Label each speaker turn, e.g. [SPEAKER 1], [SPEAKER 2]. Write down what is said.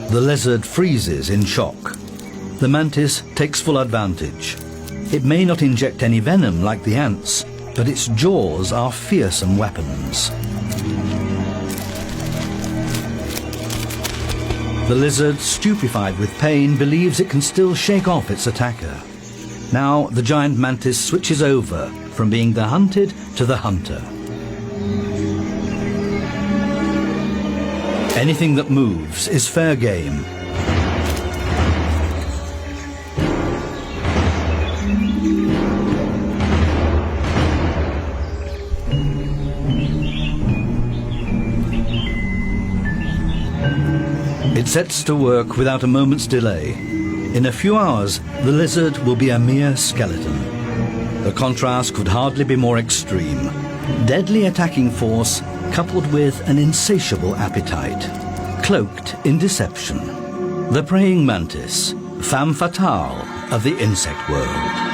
[SPEAKER 1] The lizard freezes in shock. The mantis takes full advantage. It may not inject any venom like the ants, but its jaws are fearsome weapons. The lizard, stupefied with pain, believes it can still shake off its attacker. Now the giant mantis switches over from being the hunted to the hunter. Anything that moves is fair game. It sets to work without a moment's delay. In a few hours, the lizard will be a mere skeleton. The contrast could hardly be more extreme. Deadly attacking force coupled with an insatiable appetite, cloaked in deception. The praying mantis, femme fatale of the insect world.